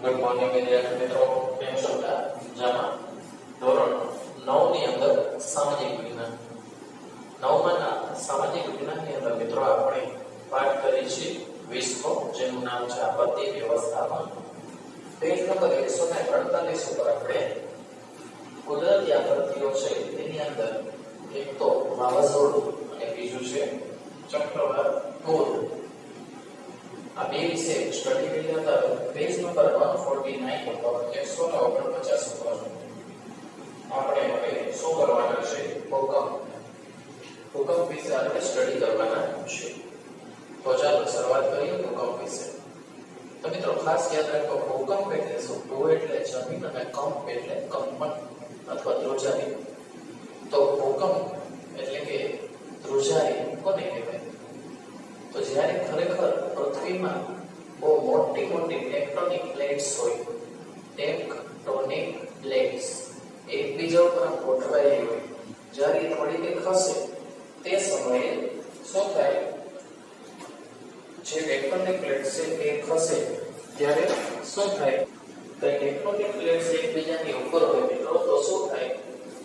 Good morning વિદ્યાર્થી મિત્રો, કેમ છો? જામાં ધોરણ 9 ની અંદર સામાજિક વિજ્ઞાન 9 ના સામાજિક વિજ્ઞાનની અંદર મિત્રો આપણે પાઠ કરી છે 20 જેનું નામ છે આપત્તિ વ્યવસ્થાપન. પેજ નંબર 148 ઉપર આપણે કુદરતી આપત્તિઓ છે તેની અંદર એક તો વાવાઝોડું અને બીજું છે ચક્રવાત પૂર, આ બે વિશે સ્ટડી કરી હતા. પેજ નંબર 149 ઉપર 149 ઉપર આપણે હવે શું કરવાના છે? ભૂકંપ વિશે આપણે સ્ટડી કરવાના છે. તો ચાલો શરૂઆત કરીએ ભૂકંપ વિશે. તો મિત્રો ખાસ યાદ રાખો, ભૂકંપ એટલે શું? ભૂ એટલે જમીન અને કંપ એટલે કંપન અથવા ધ્રુજારી. તો ભૂકંપ એટલે કે ધ્રુજારી કોને કહેવાય? તો જ્યારે ખરેખર પૃથ્વીમાં બહુ મોટી મોટી ટેક્ટોનિક પ્લેટ્સ હોય, ટેક્ટોનિક પ્લેટ્સ એકબીજા ઉપર ગોઠવાયેલી હોય, જ્યારે થોડી ખસે તે સમયે શું થાય? જે ટેક્ટોનિક પ્લેટ્સ છે તે ખસે ત્યારે શું થાય? તો ટેક્ટોનિક પ્લેટ્સ એકબીજાની ઉપર હોય મિત્રો, તો શું થાય?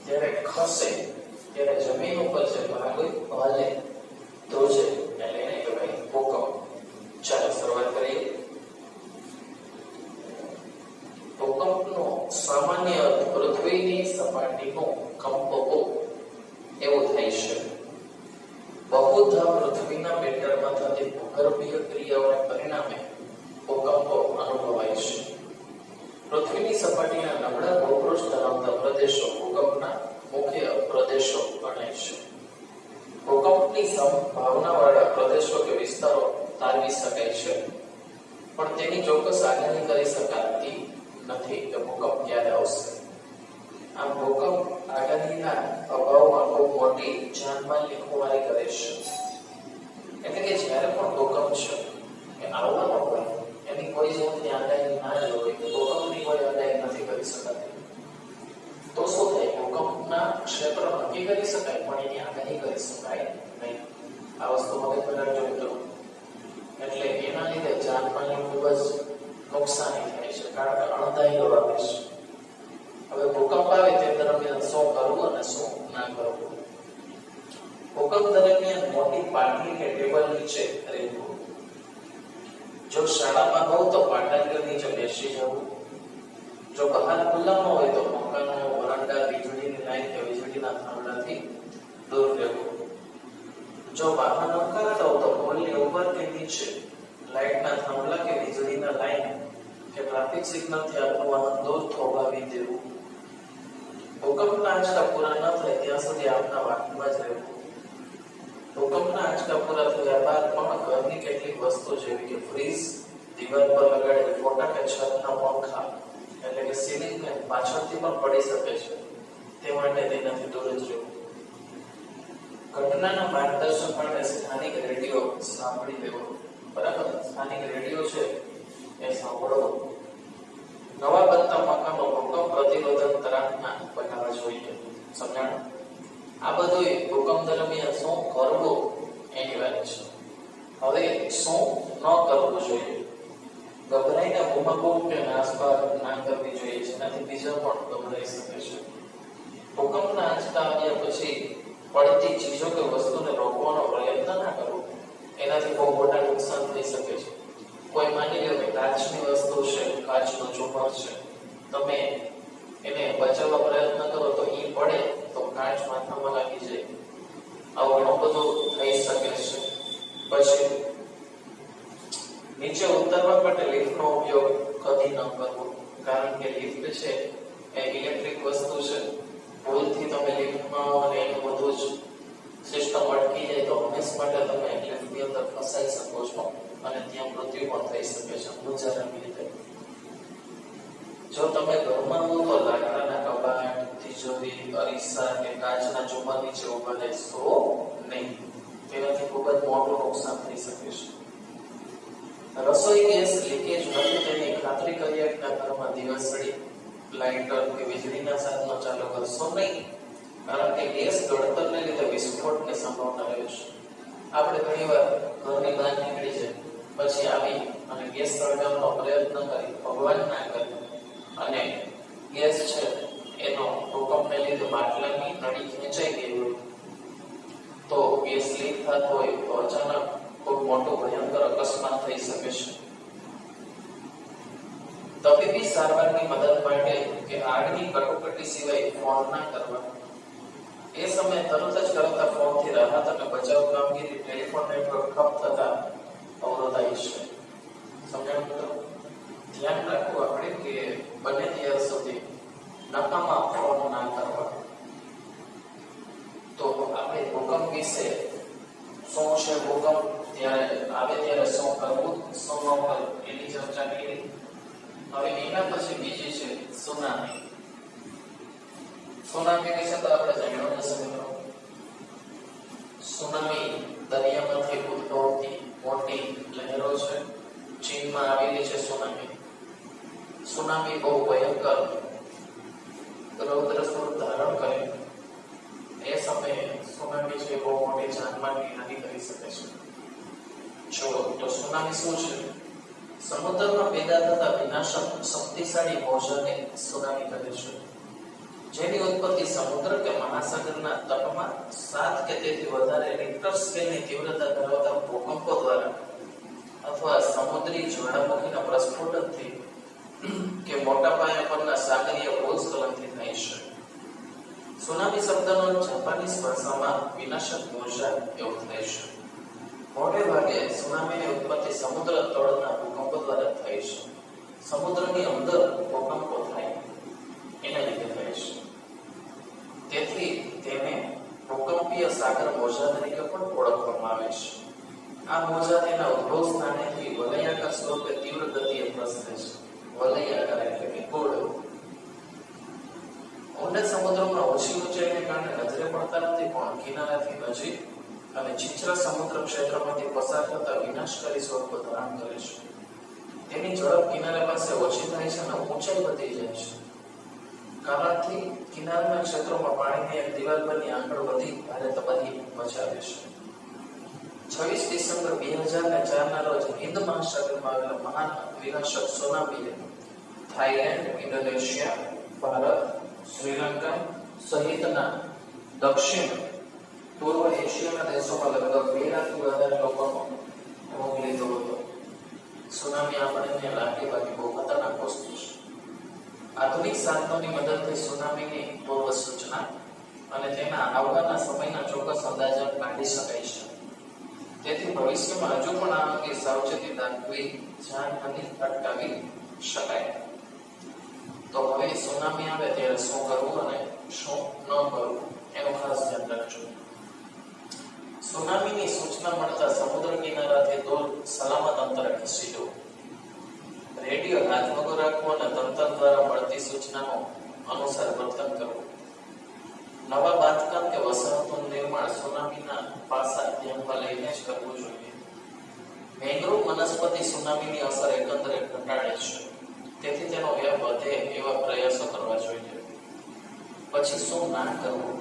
જ્યારે ખસે ત્યારે જમીન ઉપર જે ભાગ હોય હલે, ધ્રુજે, એટલે એને કહેવાય ભૂકંપ. ચાલો શરૂઆત કરીએ. ભૂકંપનો સામાન્ય અર્થ પૃથ્વીની સપાટીનો કંપવો એવો થાય છે. બહુધા પૃથ્વીના મેટરમાં થતી ભૂગર્ભીય ક્રિયાઓને પરિણામે ભૂકંપો અનુભવાય છે. પૃથ્વીની સપાટીના નબળા ભૂપૃષ્ઠ ધરાવતા પ્રદેશો ભૂકંપના મુખ્ય પ્રદેશો ગણાય છે. ભૂકંપની સંભાવનાવાળા પ્રદેશો કે વિસ્તારો તારવી શકાય છે, પણ તેની ચોક્કસ આગાહી કરી શકાતી નથી કે ભૂકંપ ક્યારે આવશે. આમ ભૂકંપ આગાહીના અભાવમાં ખૂબ મોટી જાનમાલની ખુવારી કરે છે. એટલે કે જ્યારે પણ ભૂકંપ છે એ આવવાનો હોય, એની કોઈ જાતની આગાહી ના જ હોય, ભૂકંપની કોઈ આગાહી નથી કરી શકાતી, તો શું થાય? ભૂકંપના ક્ષેત્ર નક્કી કરી શકાય પણ એની આગાહી કરી શકાય નહીં. આ વસ્તુ મગજમાં રાખજો મિત્રો. એટલે એના લીધે જાનમાલની ખૂબ જ નુકસાની થાય છે, કારણ કે અણધાર્યો આવે છે. હવે ભૂકંપ આવે તે દરમિયાન શું કરવું અને શું ના કરવું? ભૂકંપ દરમિયાન મોટી પાટલી કે ટેબલ નીચે રહેવું. જો શાળામાં હોવ તો પાટલી નીચે બેસી જવું. જો બહાર ખુલ્લામાં હોય તો મકાનો, વરાંડા, વીજળીની લાઈન કે વીજળીના થાંભલાથી દૂર રહેવું. જો વાહન હંકારતા હોય તો પોલની ઉપર કે નીચે લાઈટના થાંભલા કે વીજળીના લાઈન કે ટ્રાફિક સિગ્નલથી આપણું વાહન દૂર થોભાવી દેવું. ભૂકંપના આંચકા પૂરા ન થાય ત્યાં સુધી આપના વાહનમાં જ રહેવું. ભૂકંપના આંચકા પૂરા થયા બાદ પણ ઘરની કેટલીક વસ્તુ જેવી કે ફ્રીજ, દિવાલ પર લગાડેલ ફોટા કે છતના પંખા એટલે કે સીલિંગ ફેન પાછળથી પણ પડી શકે છે, તે માટે તેનાથી દૂર જ રહેવું. ઘટનાના માર્ગદર્શન માટે સ્થાનિક રેડિયો સાંભળી લેવો. બરાબર, સ્થાનિક રેડિયો છે એ સાંભળો. નવા બનતા મકાનો ભૂકંપ પ્રતિરોધક તરાહના બનાવવા જોઈએ. સમજાણ? આ બધું ભૂકંપ દરમિયાન શું કરવું એની વાત છે. હવે શું ન કરવું જોઈએ? ગભરાઈને બૂમાબૂમ કે નાસભાગ ના કરવી જોઈએ, જેનાથી બીજા પણ ગભરાઈ શકે છે. ભૂકંપના આંચકા આવ્યા પછી પડતી ચીજો કે વસ્તુને રોકવાનો પ્રયત્ન ના કરવો, એનાથી બહુ મોટા નુકસાન થઈ શકે છે. કોઈ માની લો કે કાચની વસ્તુ છે, કાચનું ઝુમર છે, તમે એને બચાવવા પ્રયત્ન કરો તો એ પડે તો કાચ માથામાં લાગી જાય. આવું ઘણું બધું થઈ શકે છે. પછી નીચે ઉતરવા માટે લિફ્ટનો ઉપયોગ કદી ન કરવો, કારણ કે લિફ્ટ છે એ ઇલેક્ટ્રિક વસ્તુ છે. ભૂલથી તમે લિફ્ટમાં આવો અને એનું બધું જ સિસ્ટમ અટકી જાય તો હંમેશ માટે તમે લિફ્ટની અંદર ફસાઈ શકો છો અને ત્યાં મૃત્યુ પણ થઈ શકે છે ગુજારાની લીધે. જો તમે ઘરમાં હો તો લાકડાના કબાટ, તિજોરી, અરીસા કે કાચના ઝુમર નીચે ઉભા રહેશો નહીં, તેનાથી ખૂબ જ મોટું નુકસાન થઈ શકે છે. રસોઈ ગેસ લીકેજ નથી તેની ખાતરી કર્યા વિના ઘરમાં દિવાસળી, લાઇટર કે વીજળીના સાધનો ચાલુ કરશો નહીં, કારણ કે ગેસ ગળતરને લીધે વિસ્ફોટની સંભાવના રહે છે. આપણે ઘણીવાર ઘરની બહાર નીકળી જાય પછી આવી અને ગેસ સળગાવવાનો પ્રયત્ન કરી ભગવાન ના કરી અને ગેસ છે એનો ભૂકંપને લીધે માટલાની નળી ખેંચાઈ ગઈ હોય તો ગેસ લીક થતો હોય તો અચાનક ખૂબ મોટો ભયંકર અકસ્માત થઈ શકે છે. તબીબી સારવારની મદદ માટે કે આગની કટોકટી સિવાય ફોન ના કરવા. એ સમયે તરત જ કરતા ફોનથી રાહત અને બચાવ કામગીરી ટેલિફોન નેટવર્ક ઠપ થતા અવરોધાય છે. સમજાયું મિત્રો? ધ્યાન રાખવું આપણે કે બને ત્યાર સુધી નકામા ફોન ના કરવા. તો આપણે ભૂકંપ વિશે શું છે, ભૂકંપ ત્યારે આવે ત્યારે શું કરવું, શું ન કરવું એની ચર્ચા કરી. હવે એના પછી બીજી છે સુનામી. સુનામી વિશે તો આપણે જાણ્યું હશે મિત્રો. સુનામી દરિયામાંથી ઉદ્ભવતી મોટી લહેરો છે. ચીનમાં આવેલી છે સુનામી. સુનામી બહુ ભયંકર રૌદ્ર સ્વરૂપ ધારણ કરે. એ સમયે સુનામી છે બહુ મોટી જાનમાલની હાનિ કરી શકે છે. જો તો સુનામી શું છે? સમુદ્રમાં પેદા થતા વિનાશક શક્તિશાળી મોજાને સુનામી કહે છે, જેની ઉત્પત્તિ સમુદ્ર કે મહાસાગરના તટમાં 7 કે તેથી વધારે રિક્ટર સ્કેલની તીવ્રતા ધરાવતા ભૂકંપો દ્વારા અથવા સમુદ્રી જ્વાળામુખીના પ્રસ્ફોટનથી કે મોટા પાયા પરના સાગરીય ભૂસ્ખલનથી થાય છે. સુનામી શબ્દનો જાપાનીઝ ભાષામાં વિનાશક મોજા એવું થાય છે. મોટે ભાગે સુનામીની ઉત્પત્તિ સમુદ્ર તળના ભૂકંપો દ્વારા થાય છે. સમુદ્રની અંદર ભૂકંપો થાય એના લીધે થાય છે. તેથી તેને ભૂકંપીય સાગર મોજા તરીકે પણ ઓળખવામાં આવે છે. આ મોજા તેના ઉદ્ભવ સ્થાનેથી વલયાકાર સ્વરૂપે તીવ્ર ગતિએ પ્રસરે છે. વલયાકાર એટલે કે ગોળ. ઊંડા સમુદ્રમાં ઓછી ઊંચાઈને કારણે નજરે પડતા નથી, પણ કિનારાથી નજીક અને છીછરા સમુદ્ર ક્ષેત્રમાંથી પસાર થતા વિનાશકારી સ્વરૂપ ધારણ કરે છે. તેની ઝડપ કિનારા પાસે ઓછી થાય છે અને ઊંચાઈ વધી જાય છે. કારણથી કિનારાના ક્ષેત્રોમાં પાણીની એક દિવાલ બની આગળ વધી ભારે તબાહી મચાવે છે. 26 ડિસેમ્બર 2004 ના રોજ હિન્દ મહાસાગરમાં આવેલા મહાન વિનાશક સુનામીએ થાઈલેન્ડ, ઇન્ડોનેશિયા, ભારત, શ્રીલંકા સહિતના દક્ષિણ પૂર્વ એશિયાના દેશોમાં લગભગ 2 લાખથી વધારે લોકોનો ભોગ લીધો હતો. સુનામી આપણને લાગે બાકી બહુ ખતરનાક વસ્તુ છે. આધુનિક સાધનોની મદદથી સુનામીની પૂર્વ સૂચના અને તેના આવવાના સમયના ચોક્કસ અંદાજો કાઢી શકાય છે. તેથી ભવિષ્યમાં હજુ પણ આ અંગે સાવચેતી દાખવી જાનહાનિ અટકાવી શકાય. તો હવે સુનામી આવે ત્યારે શું કરવું અને શું ન કરવું એનું ખાસ ધ્યાન રાખજો. સુનામીની સૂચના મળતા સમુદ્ર કિનારાથી દૂર સલામત અંતરે ખસી જવું. રેડિયો હાથમાં રાખવો અને તંત્ર દ્વારા મળતી સૂચનાનો અનુસાર વર્તન કરવું. નવા બાંધકામ કે વસાહતોનું નિર્માણ સુનામીના પાસા ધ્યાનમાં લઈને જ કરવું જોઈએ. મેંગ્રોવ વનસ્પતિ સુનામીની અસર એકંદરે ઘટાડે છે, તેથી તેનો વ્યાપ વધે એવા પ્રયાસો કરવા જોઈએ. પછી શું ના કરવું?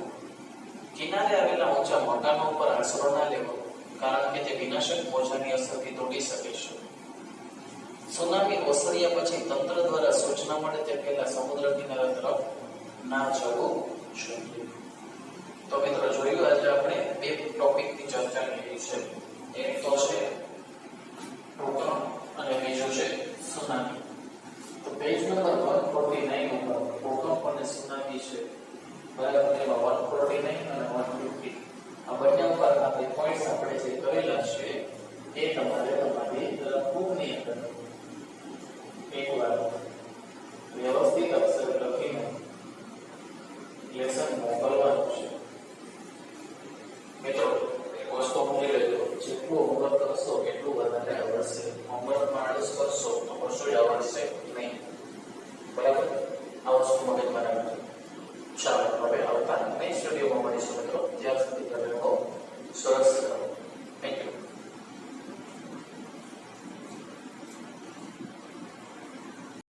કિનારે આવેલા ઊંચા મકાનો ઉપર આશરો ના લેવો, કારણ કે તે વિનાશક મોજાની અસરથી તૂટી શકે છે. સુનામી ઓસર્યા પછી તંત્ર દ્વારા સૂચના મળે તે પહેલા સમુદ્ર કિનારા તરફ ના જવું જોઈએ. તો મિત્રો જોયું આજે આપણે 2 ટોપિકની ચર્ચા કરી છે. એક તો છે ભૂકંપ અને બીજું છે સુનામી. તો પેજ નંબર 149 ઉપર ભૂકંપ અને સુનામી છે. બરાબર, એમાં 149 અને 150 આ બંને ઉપર આપણે પોઈન્ટ્સ આપણે જે કરેલા છે એ તમારે તમારી બુકની અંદર એકવાર વ્યવસ્થિત અક્ષર લખીને લેસન મોકલવાનું છે. મિત્રો એક વસ્તુ સમજી લેજો, જેટલું હોમવર્ક કરશો એટલું વધારે આવડશે. હોમવર્કમાં આળસ કરશો તો કશું આવડશે